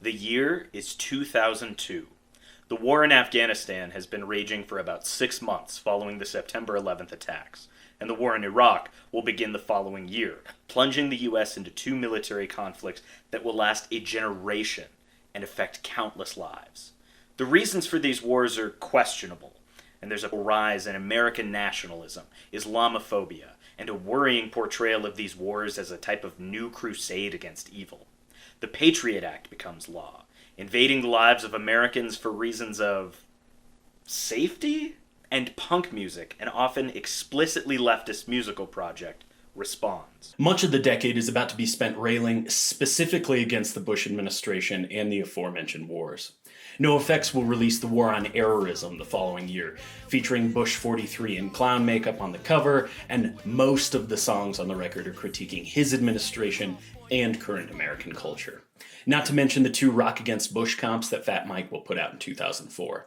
The year is 2002. The war in Afghanistan has been raging for about 6 months following the September 11th attacks, and the war in Iraq will begin the following year, plunging the U.S. into two military conflicts that will last a generation and affect countless lives. The reasons for these wars are questionable, and there's a rise in American nationalism, Islamophobia, and a worrying portrayal of these wars as a type of new crusade against evil. The Patriot Act becomes law, invading the lives of Americans for reasons of safety? And punk music, an often explicitly leftist musical project, responds. Much of the decade is about to be spent railing specifically against the Bush administration and the aforementioned wars. NoFX will release The War on Errorism the following year, featuring Bush 43 in clown makeup on the cover, and most of the songs on the record are critiquing his administration and current American culture. Not to mention the two Rock Against Bush comps that Fat Mike will put out in 2004.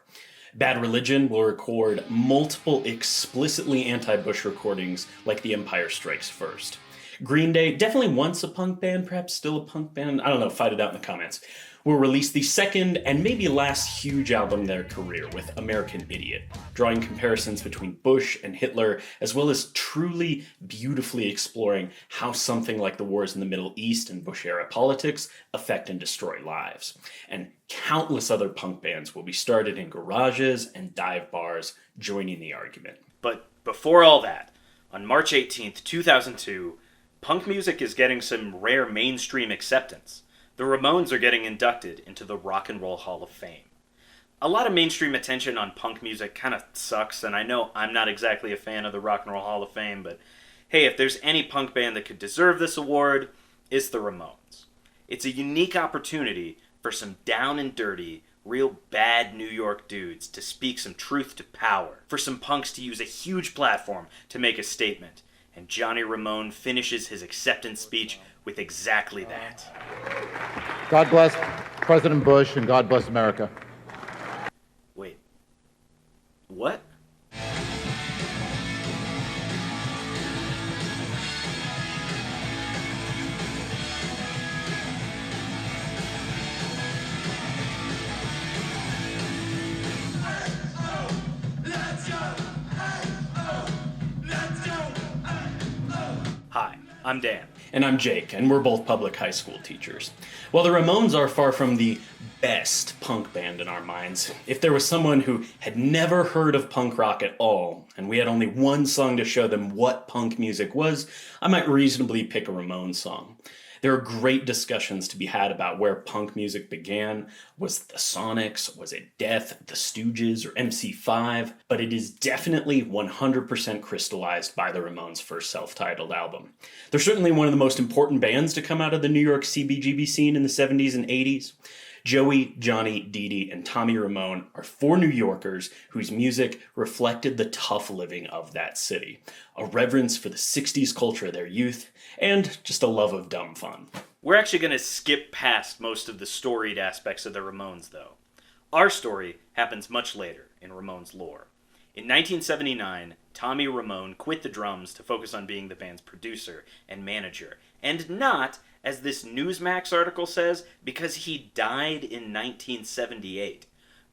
Bad Religion will record multiple explicitly anti-Bush recordings like The Empire Strikes First. Green Day, definitely once a punk band, perhaps still a punk band, I don't know, fight it out in the comments, will release the second and maybe last huge album in their career with American Idiot, drawing comparisons between Bush and Hitler, as well as truly beautifully exploring how something like the wars in the Middle East and Bush-era politics affect and destroy lives. And countless other punk bands will be started in garages and dive bars, joining the argument. But before all that, on March 18th, 2002, punk music is getting some rare mainstream acceptance. The Ramones are getting inducted into the Rock and Roll Hall of Fame. A lot of mainstream attention on punk music kind of sucks, and I know I'm not exactly a fan of the Rock and Roll Hall of Fame, but hey, if there's any punk band that could deserve this award, it's the Ramones. It's a unique opportunity for some down and dirty, real bad New York dudes to speak some truth to power, for some punks to use a huge platform to make a statement, and Johnny Ramone finishes his acceptance speech with exactly that. God bless President Bush and God bless America. Wait. What? Hi, I'm Dan. And I'm Jake, and we're both public high school teachers. While the Ramones are far from the best punk band in our minds, if there was someone who had never heard of punk rock at all, and we had only one song to show them what punk music was, I might reasonably pick a Ramones song. There are great discussions to be had about where punk music began. Was it the Sonics? Was it Death, the Stooges, or MC5? But it is definitely 100% crystallized by the Ramones' first self-titled album. They're certainly one of the most important bands to come out of the New York CBGB scene in the 70s and 80s. Joey, Johnny, Dee Dee, and Tommy Ramone are four New Yorkers whose music reflected the tough living of that city, a reverence for the 60s culture of their youth, and just a love of dumb fun. We're actually going to skip past most of the storied aspects of the Ramones, though. Our story happens much later in Ramones lore. In 1979, Tommy Ramone quit the drums to focus on being the band's producer and manager, and not, as this Newsmax article says, because he died in 1978.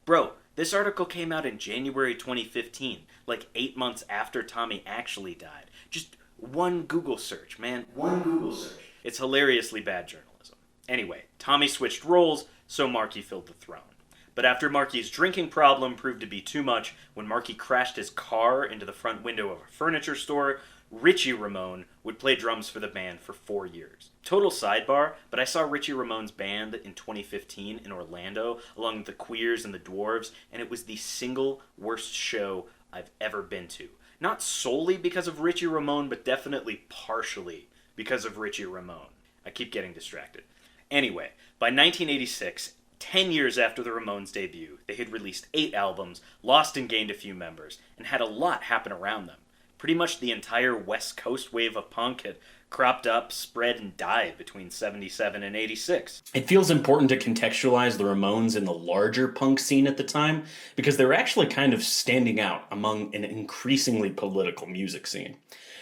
Bro, this article came out in January 2015, like 8 months after Tommy actually died. Just one Google search, man. One Google search. It's hilariously bad journalism. Anyway, Tommy switched roles, so Marky filled the throne. But after Marky's drinking problem proved to be too much, when Marky crashed his car into the front window of a furniture store, Richie Ramone would play drums for the band for 4 years. Total sidebar, but I saw Richie Ramone's band in 2015 in Orlando, along with the Queers and the Dwarves, and it was the single worst show I've ever been to. Not solely because of Richie Ramone, but definitely partially because of Richie Ramone. I keep getting distracted. Anyway, by 1986, 10 years after the Ramones' debut, they had released 8 albums, lost and gained a few members, and had a lot happen around them. Pretty much the entire West Coast wave of punk had cropped up, spread, and died between 77 and 86. It feels important to contextualize the Ramones in the larger punk scene at the time, because they were actually kind of standing out among an increasingly political music scene.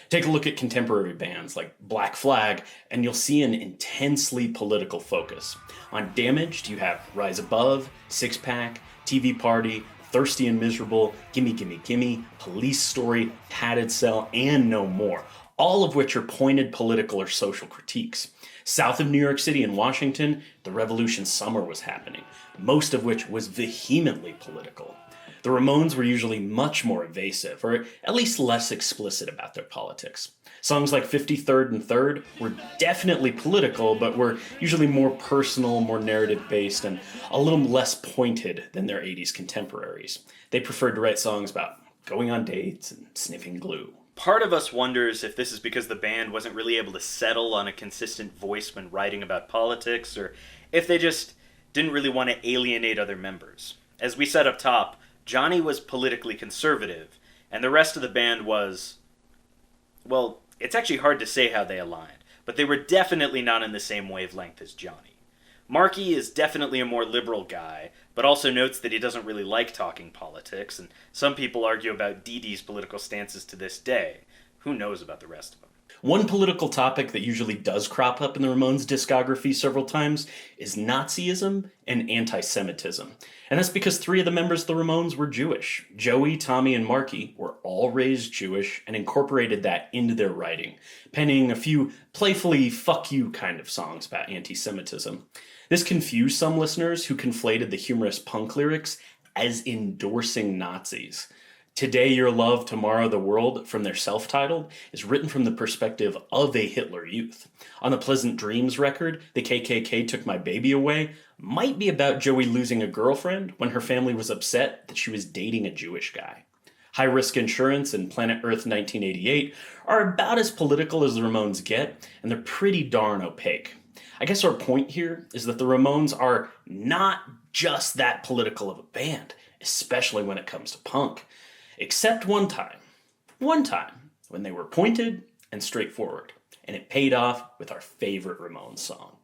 Take a look at contemporary bands like Black Flag, and you'll see an intensely political focus. On Damaged, you have Rise Above, Six Pack, TV Party, Thirsty and Miserable, Gimme Gimme Gimme, Police Story, Padded Cell, and No More, all of which are pointed political or social critiques. South of New York City and Washington, the Revolution Summer was happening, most of which was vehemently political. The Ramones were usually much more evasive, or at least less explicit about their politics. Songs like 53rd and 3rd were definitely political, but were usually more personal, more narrative-based, and a little less pointed than their 80s contemporaries. They preferred to write songs about going on dates and sniffing glue. Part of us wonders if this is because the band wasn't really able to settle on a consistent voice when writing about politics, or if they just didn't really want to alienate other members. As we said up top, Johnny was politically conservative, and the rest of the band was, well, it's actually hard to say how they aligned, but they were definitely not in the same wavelength as Johnny. Marky is definitely a more liberal guy, but also notes that he doesn't really like talking politics, and some people argue about Dee Dee's political stances to this day. Who knows about the rest of them? One political topic that usually does crop up in the Ramones' discography several times is Nazism and anti-Semitism. And that's because 3 of the members of the Ramones were Jewish. Joey, Tommy, and Marky were all raised Jewish and incorporated that into their writing, penning a few playfully fuck you kind of songs about anti-Semitism. This confused some listeners who conflated the humorous punk lyrics as endorsing Nazis. Today Your Love, Tomorrow the World, from their self-titled, is written from the perspective of a Hitler Youth. On the Pleasant Dreams record, The KKK Took My Baby Away, might be about Joey losing a girlfriend when her family was upset that she was dating a Jewish guy. High Risk Insurance and Planet Earth 1988 are about as political as the Ramones get, and they're pretty darn opaque. I guess our point here is that the Ramones are not just that political of a band, especially when it comes to punk. Except one time, when they were pointed and straightforward, and it paid off with our favorite Ramones song.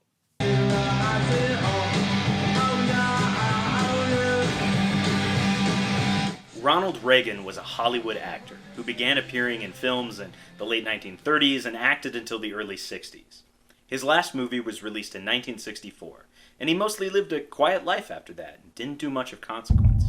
Ronald Reagan was a Hollywood actor who began appearing in films in the late 1930s and acted until the early 60s. His last movie was released in 1964, and he mostly lived a quiet life after that and didn't do much of consequence.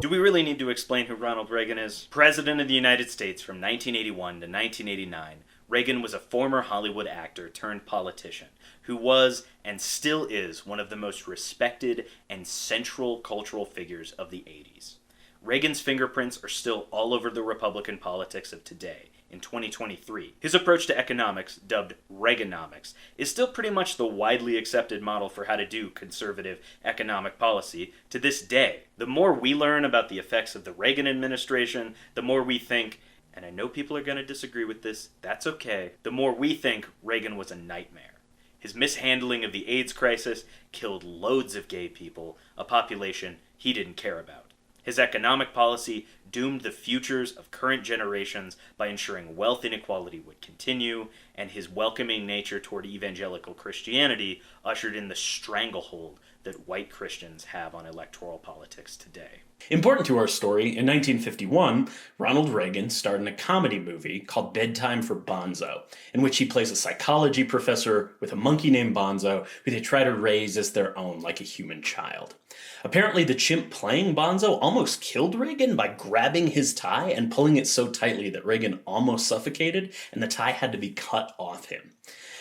Do we really need to explain who Ronald Reagan is? President of the United States from 1981 to 1989, Reagan was a former Hollywood actor turned politician who was and still is one of the most respected and central cultural figures of the 80s. Reagan's fingerprints are still all over the Republican politics of today. In 2023. His approach to economics, dubbed Reaganomics, is still pretty much the widely accepted model for how to do conservative economic policy to this day. The more we learn about the effects of the Reagan administration, the more we think, and I know people are going to disagree with this, that's okay, the more we think Reagan was a nightmare. His mishandling of the AIDS crisis killed loads of gay people, a population he didn't care about. His economic policy doomed the futures of current generations by ensuring wealth inequality would continue, and his welcoming nature toward evangelical Christianity ushered in the stranglehold that white Christians have on electoral politics today. Important to our story, in 1951, Ronald Reagan starred in a comedy movie called Bedtime for Bonzo, in which he plays a psychology professor with a monkey named Bonzo who they try to raise as their own, like a human child. Apparently, the chimp playing Bonzo almost killed Reagan by grabbing his tie and pulling it so tightly that Reagan almost suffocated, and the tie had to be cut off him.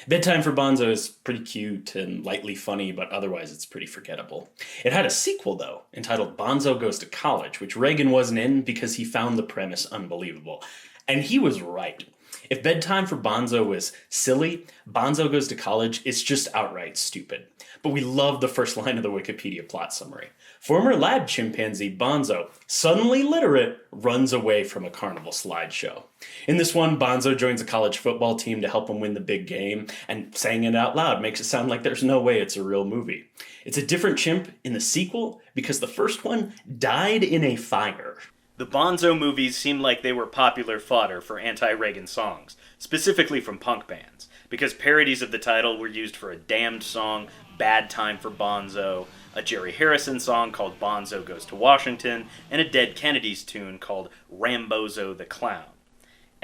Bedtime for Bonzo is pretty cute and lightly funny, but otherwise it's pretty forgettable. It had a sequel, though, entitled Bonzo Goes to College, which Reagan wasn't in because he found the premise unbelievable. And he was right. If Bedtime for Bonzo was silly, Bonzo Goes to College is just outright stupid. But we love the first line of the Wikipedia plot summary. Former lab chimpanzee Bonzo, suddenly literate, runs away from a carnival slideshow. In this one, Bonzo joins a college football team to help him win the big game, and saying it out loud makes it sound like there's no way it's a real movie. It's a different chimp in the sequel because the first one died in a fire. The Bonzo movies seem like they were popular fodder for anti-Reagan songs, specifically from punk bands, because parodies of the title were used for a Damned song, Bad Time for Bonzo, a Jerry Harrison song called Bonzo Goes to Washington, and a Dead Kennedys tune called Rambozo the Clown.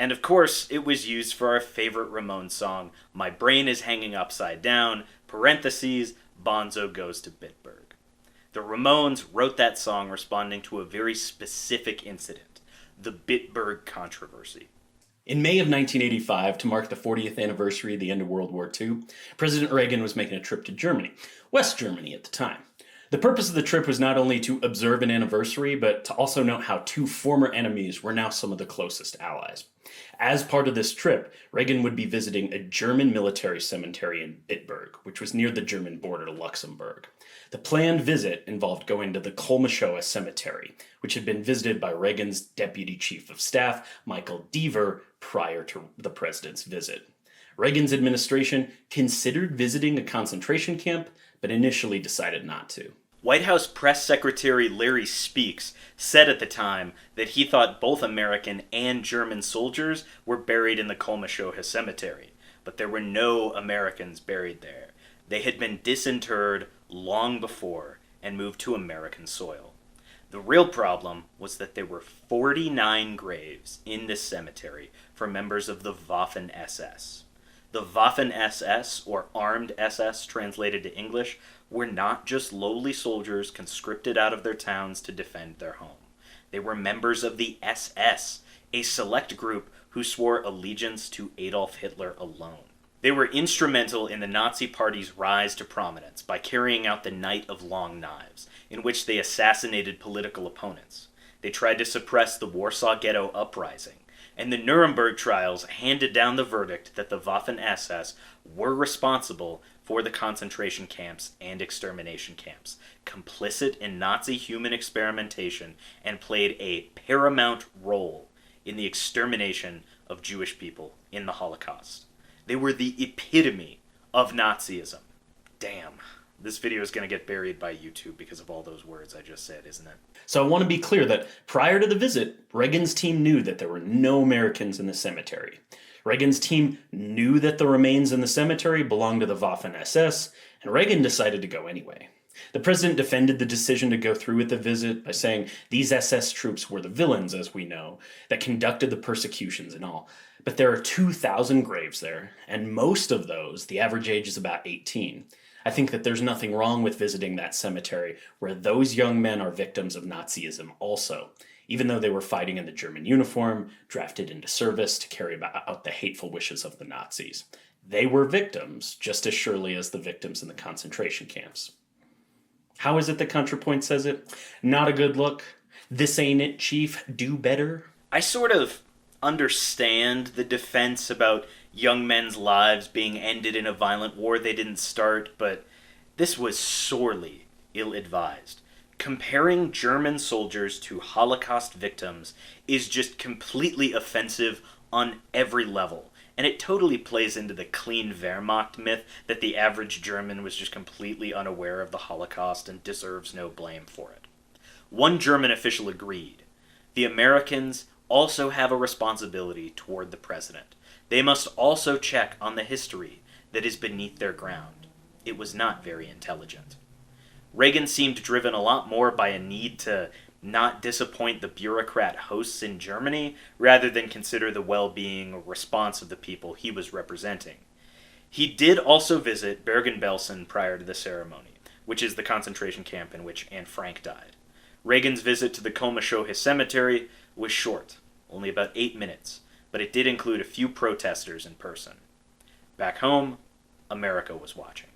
And of course, it was used for our favorite Ramones song, My Brain is Hanging Upside Down, parentheses, Bonzo Goes to Bitburg. The Ramones wrote that song responding to a very specific incident, the Bitburg controversy. In May of 1985, to mark the 40th anniversary of the end of World War II, President Reagan was making a trip to Germany, West Germany at the time. The purpose of the trip was not only to observe an anniversary, but to also note how two former enemies were now some of the closest allies. As part of this trip, Reagan would be visiting a German military cemetery in Bitburg, which was near the German border to Luxembourg. The planned visit involved going to the Kolmischoa Cemetery, which had been visited by Reagan's Deputy Chief of Staff, Michael Deaver, prior to the president's visit. Reagan's administration considered visiting a concentration camp, but initially decided not to. White House Press Secretary Larry Speakes said at the time that he thought both American and German soldiers were buried in the Kolmischoa Cemetery, but there were no Americans buried there. They had been disinterred long before and moved to American soil. The real problem was that there were 49 graves in this cemetery for members of the Waffen-SS. The Waffen-SS, or Armed SS translated to English, were not just lowly soldiers conscripted out of their towns to defend their home. They were members of the SS, a select group who swore allegiance to Adolf Hitler alone. They were instrumental in the Nazi Party's rise to prominence by carrying out the Night of Long Knives, in which they assassinated political opponents. They tried to suppress the Warsaw Ghetto Uprising, and the Nuremberg trials handed down the verdict that the Waffen-SS were responsible for the concentration camps and extermination camps, complicit in Nazi human experimentation, and played a paramount role in the extermination of Jewish people in the Holocaust. They were the epitome of Nazism. Damn. This video is going to get buried by YouTube because of all those words I just said, isn't it? So I want to be clear that prior to the visit, Reagan's team knew that there were no Americans in the cemetery. Reagan's team knew that the remains in the cemetery belonged to the Waffen-SS, and Reagan decided to go anyway. The president defended the decision to go through with the visit by saying these SS troops were the villains, as we know, that conducted the persecutions and all. But there are 2,000 graves there, and most of those, the average age is about 18. I think that there's nothing wrong with visiting that cemetery where those young men are victims of Nazism also, even though they were fighting in the German uniform, drafted into service to carry out the hateful wishes of the Nazis. They were victims just as surely as the victims in the concentration camps. How is it that ContraPoint says it? Not a good look. This ain't it, Chief. Do better. I sort of understand the defense about young men's lives being ended in a violent war they didn't start, but this was sorely ill-advised. Comparing German soldiers to Holocaust victims is just completely offensive on every level, and it totally plays into the clean Wehrmacht myth that the average German was just completely unaware of the Holocaust and deserves no blame for it. One German official agreed. The Americans also have a responsibility toward the president. They must also check on the history that is beneath their ground. It was not very intelligent. Reagan seemed driven a lot more by a need to not disappoint the bureaucrat hosts in Germany, rather than consider the well-being or response of the people he was representing. He did also visit Bergen-Belsen prior to the ceremony, which is the concentration camp in which Anne Frank died. Reagan's visit to the Kolmischoa Cemetery was short, only about 8 minutes, but it did include a few protesters in person. Back home, America was watching.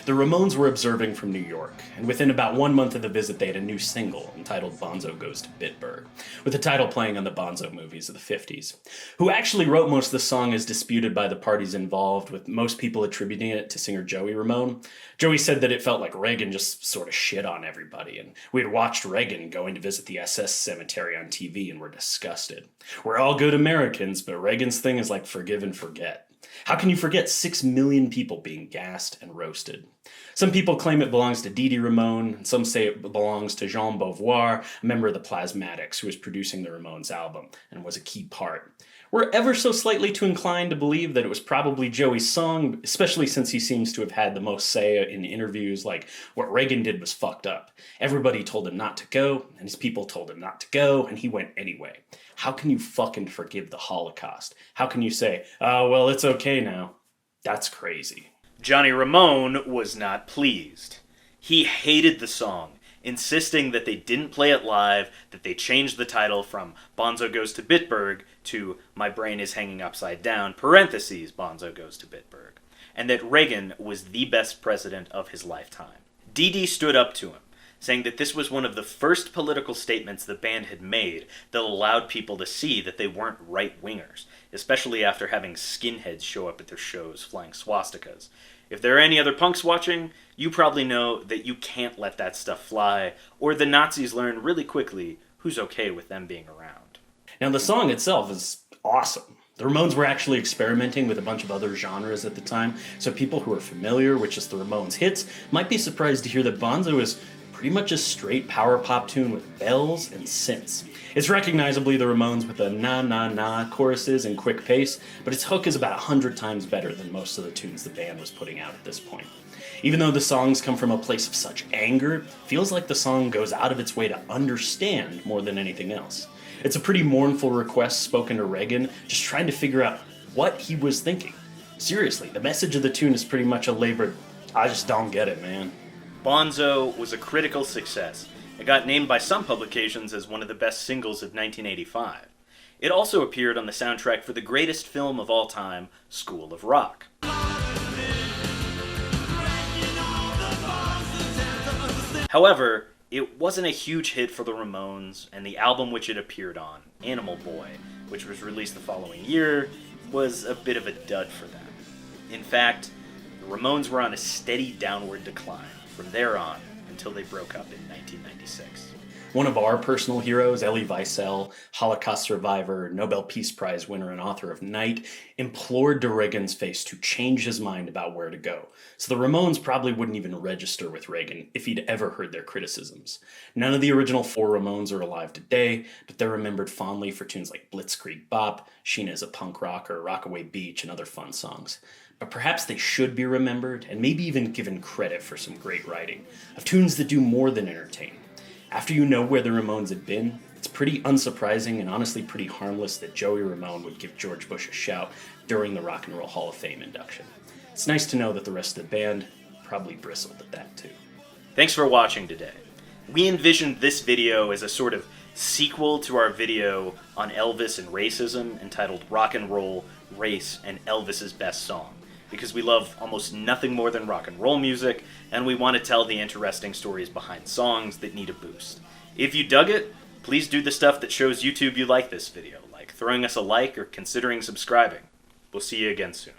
The Ramones were observing from New York, and within about 1 month of the visit they had a new single entitled Bonzo Goes to Bitburg, with the title playing on the Bonzo movies of the 50s. Who actually wrote most of the song is disputed by the parties involved, with most people attributing it to singer Joey Ramone. Joey said that it felt like Reagan just sort of shit on everybody, and we had watched Reagan going to visit the SS cemetery on TV and were disgusted. We're all good Americans, but Reagan's thing is like forgive and forget. How can you forget 6 million people being gassed and roasted? Some people claim it belongs to Dee Dee Ramone, and some say it belongs to Jean Beauvoir, a member of the Plasmatics who was producing the Ramones album and was a key part. We're ever so slightly too inclined to believe that it was probably Joey's song, especially since he seems to have had the most say in interviews like, what Reagan did was fucked up. Everybody told him not to go, and his people told him not to go, and he went anyway. How can you fucking forgive the Holocaust? How can you say, oh, well, it's okay now? That's crazy. Johnny Ramone was not pleased. He hated the song, insisting that they didn't play it live, that they changed the title from Bonzo Goes to Bitburg to My Brain is Hanging Upside Down, parentheses, Bonzo Goes to Bitburg, and that Reagan was the best president of his lifetime. Dee Dee stood up to him, saying that this was one of the first political statements the band had made that allowed people to see that they weren't right-wingers, especially after having skinheads show up at their shows flying swastikas. If there are any other punks watching, you probably know that you can't let that stuff fly, or the Nazis learn really quickly who's okay with them being around. Now, the song itself is awesome. The Ramones were actually experimenting with a bunch of other genres at the time, so people who are familiar with just the Ramones hits might be surprised to hear that Bonzo is pretty much a straight power pop tune with bells and synths. It's recognizably the Ramones with the na-na-na choruses and quick pace, but its hook is about 100 times better than most of the tunes the band was putting out at this point. Even though the songs come from a place of such anger, it feels like the song goes out of its way to understand more than anything else. It's a pretty mournful request spoken to Reagan, just trying to figure out what he was thinking. Seriously, the message of the tune is pretty much a labored, I just don't get it, man. Bonzo was a critical success. It got named by some publications as one of the best singles of 1985. It also appeared on the soundtrack for the greatest film of all time, School of Rock. However, it wasn't a huge hit for the Ramones, and the album which it appeared on, Animal Boy, which was released the following year, was a bit of a dud for them. In fact, the Ramones were on a steady downward decline from there on until they broke up in 1996. One of our personal heroes, Elie Wiesel, Holocaust survivor, Nobel Peace Prize winner and author of Night, implored to Reagan's face to change his mind about where to go. So the Ramones probably wouldn't even register with Reagan if he'd ever heard their criticisms. None of the original four Ramones are alive today, but they're remembered fondly for tunes like Blitzkrieg Bop, Sheena is a Punk Rocker, Rockaway Beach, and other fun songs. But perhaps they should be remembered, and maybe even given credit for some great writing, of tunes that do more than entertain. After you know where the Ramones had been, it's pretty unsurprising and honestly pretty harmless that Joey Ramone would give George Bush a shout during the Rock and Roll Hall of Fame induction. It's nice to know that the rest of the band probably bristled at that too. Thanks for watching today. We envisioned this video as a sort of sequel to our video on Elvis and racism entitled Rock and Roll, Race, and Elvis's Best Song, because we love almost nothing more than rock and roll music, and we want to tell the interesting stories behind songs that need a boost. If you dug it, please do the stuff that shows YouTube you like this video, like throwing us a like or considering subscribing. We'll see you again soon.